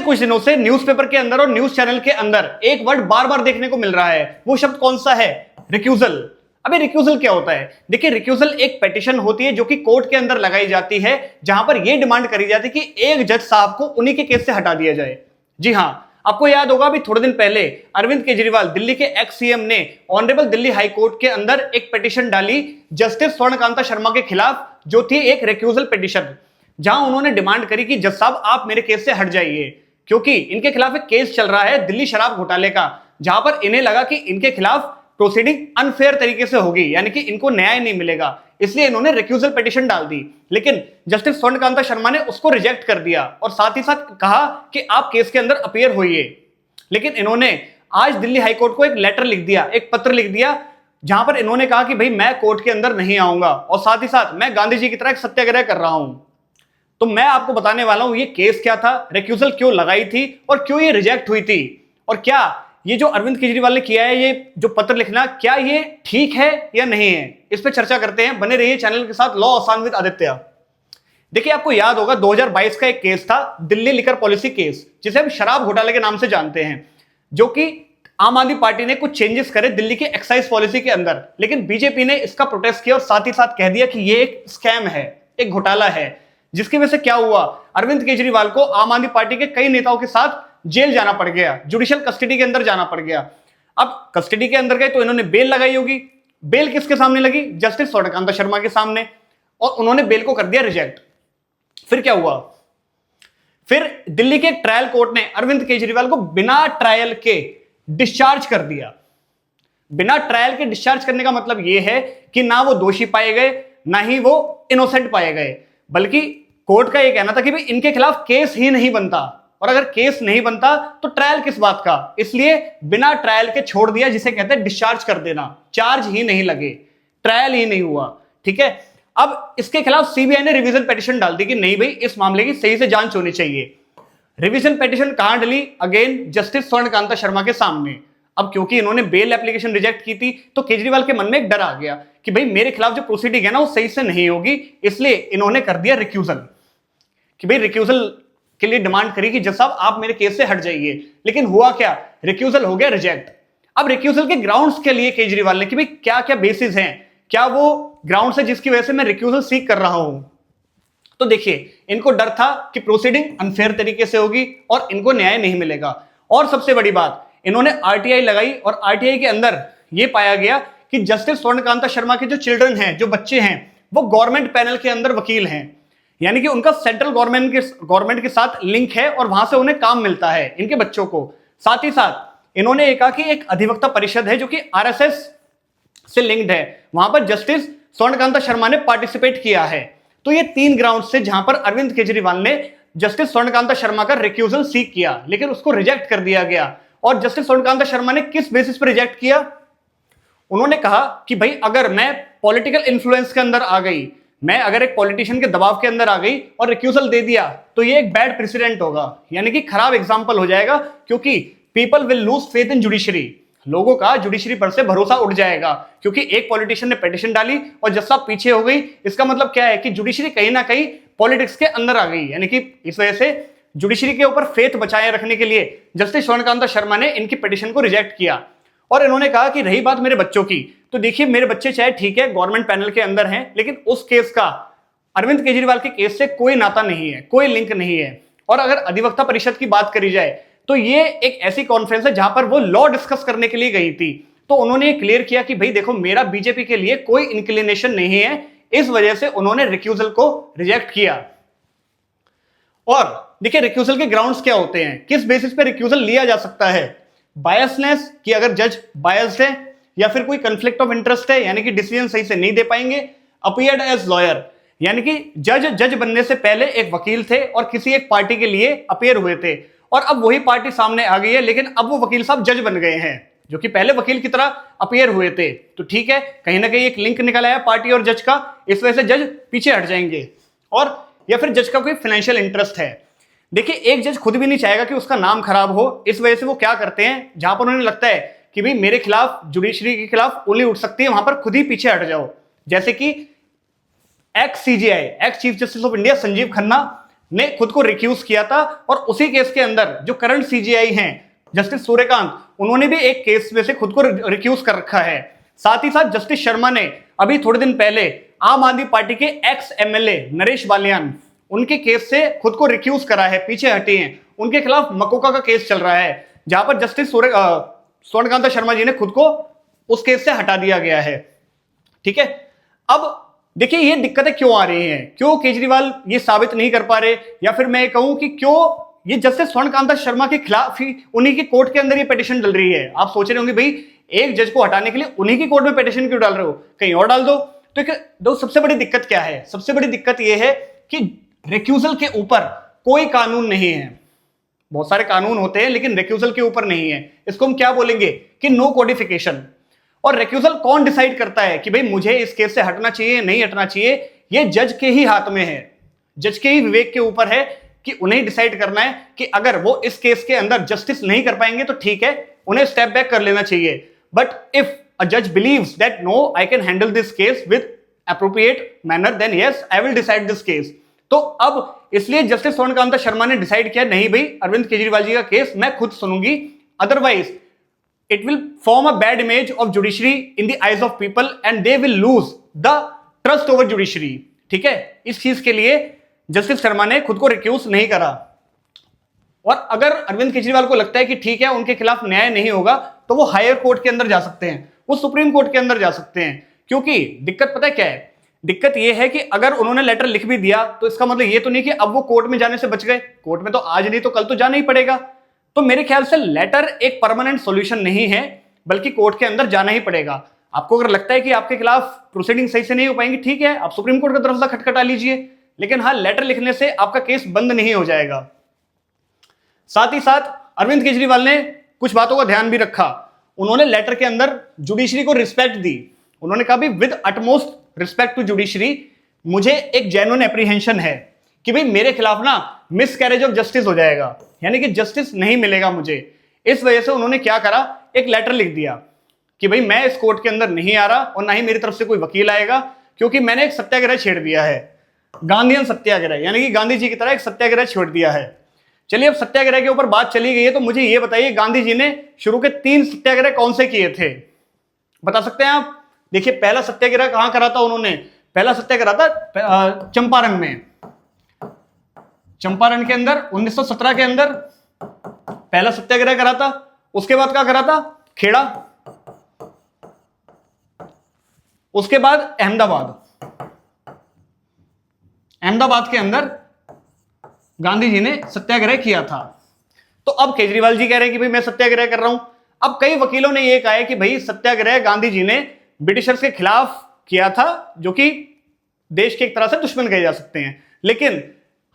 कुछ दिनों से न्यूज़पेपर के अंदर और न्यूज चैनल के अंदर एक वर्ड बार बार देखने को मिल रहा है। वो शब्द कौन सा है? रिक्यूजल। अबे रिक्यूजल क्या होता है? देखिए, रिक्यूजल एक पिटीशन होती है जो कि कोर्ट के अंदर लगाई जाती है, जहां पर यह डिमांड करी जाती है कि एक जज साहब को उन्हीं के केस से हटा दिया जाए। जी हां, आपको याद होगा अभी थोड़े दिन पहले अरविंद केजरीवाल दिल्ली के एक्स सीएम ने ऑनरेबल दिल्ली हाई कोर्ट के अंदर एक पिटीशन डाली जस्टिस स्वर्णकांता शर्मा के खिलाफ, जो थी एक रिक्यूजल पिटीशन, जहां उन्होंने डिमांड करी कि जज साहब आप मेरे केस से हट जाइए, क्योंकि इनके खिलाफ एक केस चल रहा है दिल्ली शराब घोटाले का, जहां पर इन्हें लगा कि इनके खिलाफ प्रोसीडिंग अनफेयर तरीके से होगी, यानी कि इनको न्याय नहीं मिलेगा, इसलिए इन्होंने रिक्यूजल पिटीशन डाल दी। लेकिन जस्टिस स्वर्णकांता शर्मा ने उसको रिजेक्ट कर दिया और साथ ही साथ कहा कि आप केस के अंदर अपीयर होइए। लेकिन इन्होंने आज दिल्ली हाईकोर्ट को एक लेटर लिख दिया, एक पत्र लिख दिया, जहां पर इन्होंने कहा कि भाई मैं कोर्ट के अंदर नहीं आऊंगा और साथ ही साथ मैं गांधी जी की तरह एक सत्याग्रह कर रहा हूं। तो मैं आपको बताने वाला हूं ये केस क्या था, रिक्यूजल क्यों लगाई थी और क्यों ये रिजेक्ट हुई थी, और क्या ये जो अरविंद केजरीवाल ने किया है, ये जो पत्र लिखना, क्या ये ठीक है या नहीं है, इस पर चर्चा करते हैं। बने रहिए चैनल के साथ, लॉ आसान विद आदित्य। देखिए, आपको याद होगा 2022 का एक केस था, दिल्ली लिकर पॉलिसी केस, जिसे हम शराब घोटाले के नाम से जानते हैं, जो कि आम आदमी पार्टी ने कुछ चेंजेस करे दिल्ली की एक्साइज पॉलिसी के अंदर, लेकिन बीजेपी ने इसका प्रोटेस्ट किया और साथ ही साथ कह दिया कि ये एक स्कैम है, एक घोटाला है, जिसकी वजह से क्या हुआ, अरविंद केजरीवाल को आम आदमी पार्टी के कई नेताओं के साथ जेल जाना पड़ गया, जुडिशियल कस्टडी के अंदर जाना पड़ गया। अब कस्टडी के अंदर गए तो इन्होंने बेल लगाई होगी। बेल किसके सामने लगी? जस्टिस स्वर्णकांता शर्मा के सामने, और उन्होंने बेल को कर दिया रिजेक्ट। फिर क्या हुआ? फिर दिल्ली के एक ट्रायल कोर्ट ने अरविंद केजरीवाल को बिना ट्रायल के डिस्चार्ज कर दिया। बिना ट्रायल के डिस्चार्ज करने का मतलब यह है कि ना वो दोषी पाए गए, ना ही वो इनोसेंट पाए गए, बल्कि कोर्ट का यह कहना था कि भाई इनके खिलाफ केस ही नहीं बनता, और अगर केस नहीं बनता तो ट्रायल किस बात का, इसलिए बिना ट्रायल के छोड़ दिया, जिसे कहते हैं डिस्चार्ज कर देना। चार्ज ही नहीं लगे, ट्रायल ही नहीं हुआ। ठीक है, अब इसके खिलाफ सीबीआई ने रिवीजन पिटीशन डाल दी कि नहीं भाई, इस मामले की सही से जांच होनी चाहिए। रिवीजन पिटीशन कहां डली? अगेन जस्टिस स्वर्णकांता शर्मा के सामने। अब क्योंकि इन्होंने बेल एप्लीकेशन रिजेक्ट की थी, तो केजरीवाल के मन में एक डर आ गया कि भाई मेरे खिलाफ जो प्रोसीडिंग है ना, वो सही से नहीं होगी, इसलिए इन्होंने कर दिया रिक्यूजल, कि भाई रिक्यूजल के लिए डिमांड करी कि जज साहब आप मेरे केस से हट जाइए। लेकिन हुआ क्या? रिक्यूजल हो गया रिजेक्ट। अब रिक्यूजल के ग्राउंड्स के लिए केजरीवाल ने कि भाई क्या क्या बेसिस हैं, क्या वो ग्राउंड्स है जिसकी वजह से मैं रिक्यूजल सीक कर रहा हूं। तो देखिए, इनको डर था कि प्रोसीडिंग अनफेयर तरीके से होगी और इनको न्याय नहीं मिलेगा। और सबसे बड़ी बात, इन्होंने आरटीआई लगाई और आरटीआई के अंदर यह पाया गया कि जस्टिस स्वर्णकांता शर्मा के जो चिल्ड्रन हैं, जो बच्चे हैं, वो गवर्नमेंट पैनल के अंदर वकील हैं, यानी कि उनका सेंट्रल गवर्नमेंट के साथ लिंक है और वहां से उन्हें काम मिलता है इनके बच्चों को। साथ ही साथ इन्होंने एक कहा कि एक अधिवक्ता परिषद है जो कि आरएसएस से लिंक्ड है, वहां पर जस्टिस स्वर्णकांता शर्मा ने पार्टिसिपेट किया है। तो ये 3 ग्राउंड से जहां पर अरविंद केजरीवाल ने जस्टिस स्वर्णकांता शर्मा का रिक्यूजल सीक किया, लेकिन उसको रिजेक्ट कर दिया गया। और जस्टिस स्वर्णकांता शर्मा ने किस बेसिस पर रिजेक्ट किया? उन्होंने कहा कि भाई अगर मैं पॉलिटिकल इन्फ्लुएंस के अंदर आ गई, मैं अगर एक पॉलिटिशियन के दबाव के अंदर आ गई और रिक्यूजल दे दिया, तो ये एक बैड प्रेसिडेंट होगा, यानी कि खराब एग्जांपल हो जाएगा, क्योंकि people will lose faith in judiciary, लोगों का जुडिशरी पर से भरोसा उठ जाएगा, क्योंकि एक पॉलिटिशियन ने पिटीशन डाली और जज साहब पीछे हो गई। इसका मतलब क्या है कि जुडिशरी कहीं ना कहीं पॉलिटिक्स के अंदर आ गई, यानी कि इस वजह से जुडिशरी के ऊपर फेथ बचाए रखने के लिए जस्टिस स्वर्णकांता शर्मा ने इनकी पिटीशन को रिजेक्ट किया। और इन्होंने कहा कि रही बात मेरे बच्चों की, तो देखिए मेरे बच्चे चाहे ठीक है गवर्नमेंट पैनल के अंदर हैं, लेकिन उस केस का अरविंद केजरीवाल के केस से कोई नाता नहीं है, कोई लिंक नहीं है। और अगर अधिवक्ता परिषद की बात करी जाए तो ये एक ऐसी कॉन्फ्रेंस है जहां पर वो लॉ डिस्कस करने के लिए गई थी। तो उन्होंने क्लियर किया कि भाई देखो, मेरा बीजेपी के लिए कोई इंक्लिनेशन नहीं है, इस वजह से उन्होंने रिक्यूजल को रिजेक्ट किया। और देखिए, रिक्यूजल के ग्राउंड्स क्या होते हैं, किस बेसिस पे रिक्यूजल लिया जा सकता है? बायसनेस, कि अगर जज बायस्ड है, या फिर कोई कंफ्लिक्ट ऑफ इंटरेस्ट है, यानी कि डिसीजन सही से नहीं दे पाएंगे। अपीयर्ड एज लॉयर, यानी कि जज बनने से पहले एक वकील थे और किसी एक पार्टी के लिए अपीयर हुए थे, और अब वही पार्टी सामने आ गई है, लेकिन अब वो वकील साहब जज बन गए हैं, जो कि पहले वकील की तरह अपीयर हुए थे। तो ठीक है, कहीं ना कहीं एक लिंक निकल आया पार्टी और जज का, इस वजह से जज पीछे हट जाएंगे। और या फिर जज का कोई फाइनेंशियल इंटरेस्ट है। देखिए, एक जज खुद भी नहीं चाहेगा कि उसका नाम खराब हो, इस वजह से वो क्या करते हैं, जहां पर उन्हें लगता है कि भाई मेरे खिलाफ जुडिशरी के खिलाफ उंगली उठ सकती है, वहां पर खुद ही पीछे हट जाओ। जैसे कि x CJI, ex chief justice of India Sanjeev Khanna ने खुद को रिक्यूज किया था और उसी केस के अंदर जो करंट सीजीआई हैं जस्टिस सूर्यकांत, उन्होंने भी एक केस में से खुद को रिक्यूज कर रखा है। साथ ही साथ जस्टिस शर्मा ने अभी थोड़े दिन पहले आम आदमी पार्टी के एक्स एमएलए नरेश बालियान, उनके केस से खुद को रिक्यूज करा है, पीछे हटे हैं। उनके खिलाफ मकोका का केस चल रहा है जहां पर जस्टिस स्वर्णकांता शर्मा जी ने खुद को उस केस से हटा दिया गया है। ठीक है, अब देखिए ये दिक्कतें क्यों आ रही हैं, क्यों केजरीवाल ये साबित नहीं कर पा रहे, या फिर मैं कहूं कि क्यों ये जस्टिस स्वर्णकांता शर्मा के खिलाफ ही उन्हीं की कोर्ट के अंदर ये पिटीशन डल रही है। आप सोच रहे होंगे भाई एक जज को हटाने के लिए उन्हीं की कोर्ट में पिटीशन क्यों डाल रहे हो, कहीं और डाल दो। तो सबसे बड़ी दिक्कत क्या है? सबसे बड़ी दिक्कत यह है कि रिक्यूजल के ऊपर कोई कानून नहीं है। बहुत सारे कानून होते हैं लेकिन रिक्यूजल के ऊपर नहीं है। इसको हम क्या बोलेंगे कि नो कोडिफिकेशन। और रिक्यूजल कौन डिसाइड करता है कि भाई मुझे इस केस से हटना चाहिए नहीं हटना चाहिए? ये जज के ही हाथ में है, जज के ही विवेक के ऊपर है कि उन्हें डिसाइड करना है कि अगर वो इस केस के अंदर जस्टिस नहीं कर पाएंगे तो ठीक है, उन्हें स्टेप बैक कर लेना चाहिए। बट इफ अ जज believes that no I can handle this case with appropriate manner, then yes I will decide this case. तो अब इसलिए जस्टिस स्वर्णकांता शर्मा ने डिसाइड किया नहीं भाई अरविंद केजरीवाल जी का केस मैं खुद सुनूंगी, otherwise it will form a bad image of judiciary in the eyes of people and they will lose the trust over judiciary। ठीक है, इस चीज के लिए जस्टिस शर्मा ने खुद को रिक्यूज नहीं करा। और अगर अरविंद केजरीवाल को लगता है कि ठीक है उनके खिलाफ न्याय नहीं होगा तो वो हायर कोर्ट के अंदर जा सकते हैं, वो सुप्रीम कोर्ट के अंदर जा सकते हैं। क्योंकि दिक्कत पता है क्या है? दिक्कत यह है कि अगर उन्होंने लेटर लिख भी दिया तो इसका मतलब ये तो नहीं कि अब वो कोर्ट में जाने से बच गए। कोर्ट में तो आज नहीं तो कल तो जाना ही पड़ेगा। तो मेरे ख्याल से लेटर एक परमानेंट सॉल्यूशन नहीं है, बल्कि कोर्ट के अंदर जाना ही पड़ेगा। आपको अगर लगता है कि आपके खिलाफ प्रोसीडिंग सही से नहीं हो पाएंगी, ठीक है, आप सुप्रीम कोर्ट का दरवाजा खटखटा लीजिए, लेकिन हाँ लेटर लिखने से आपका केस बंद नहीं हो जाएगा। साथ ही साथ अरविंद केजरीवाल ने कुछ बातों का ध्यान भी रखा। उन्होंने लेटर के अंदर जुडिशरी को रिस्पेक्ट दी। उन्होंने कहा भी with utmost respect to judiciary, मुझे एक जेन्युइन एप्रीहेंशन है कि भाई मेरे खिलाफ ना मिस कैरेज ऑफ जस्टिस हो जाएगा, यानी कि जस्टिस नहीं मिलेगा मुझे। इस वजह से उन्होंने क्या करा, एक लेटर लिख दिया कि भाई मैं इस कोर्ट के अंदर नहीं आ रहा और ना ही मेरी तरफ से कोई वकील आएगा, क्योंकि मैंने एक सत्याग्रह छेड़ दिया है, गांधीयन सत्याग्रह, यानी कि गांधी जी की तरह एक सत्याग्रह छेड़ दिया है। चलिए अब सत्याग्रह के ऊपर बात चली गई है तो मुझे यह बताइए गांधी जी ने शुरू के 3 सत्याग्रह कौन से किए थे, बता सकते हैं आप? देखिए पहला सत्याग्रह कहां करा था उन्होंने? पहला सत्याग्रह था चंपारण में। चंपारण के अंदर 1917 के अंदर पहला सत्याग्रह करा था। उसके बाद क्या करा था? खेड़ा। उसके बाद अहमदाबाद के अंदर गांधी जी ने सत्याग्रह किया था। तो अब केजरीवाल जी कह रहे हैं कि भाई मैं सत्याग्रह कर रहा हूं। अब कई वकीलों ने यह कहा है कि भाई सत्याग्रह गांधी जी ने ब्रिटिशर्स के खिलाफ किया था, जो कि देश के एक तरह से दुश्मन कहे जा सकते हैं, लेकिन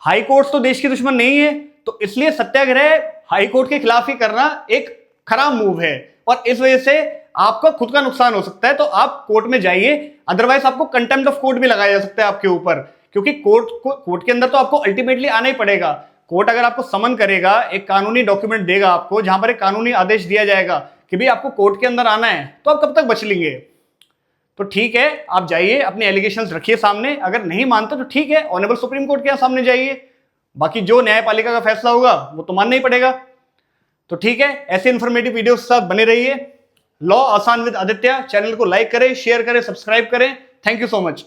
हाई कोर्ट तो देश के दुश्मन नहीं है, तो इसलिए सत्याग्रह हाई कोर्ट के खिलाफ ही करना एक खराब मूव है और इस वजह से आपका खुद का नुकसान हो सकता है। तो आप कोर्ट में जाइए, अदरवाइज आपको कंटेम्प्ट ऑफ कोर्ट भी लगाया जा सकता है आपके ऊपर, क्योंकि कोर्ट के अंदर तो आपको अल्टीमेटली आना ही पड़ेगा। कोर्ट अगर आपको समन करेगा, एक कानूनी डॉक्यूमेंट देगा आपको जहां पर एक कानूनी आदेश दिया जाएगा कि भाई आपको कोर्ट के अंदर आना है, तो आप कब तक बच लेंगे? तो ठीक है, आप जाइए, अपने एलिगेशंस रखिए सामने, अगर नहीं मानते तो ठीक है, ऑनरेबल सुप्रीम कोर्ट के सामने जाइए, बाकी जो न्यायपालिका का फैसला होगा वो तो मानना ही पड़ेगा। तो ठीक है, ऐसे इंफॉर्मेटिव वीडियोस के साथ बने रहिए। लॉ आसान विद आदित्य चैनल को लाइक करें, शेयर करें, सब्सक्राइब करें। Thank you so much.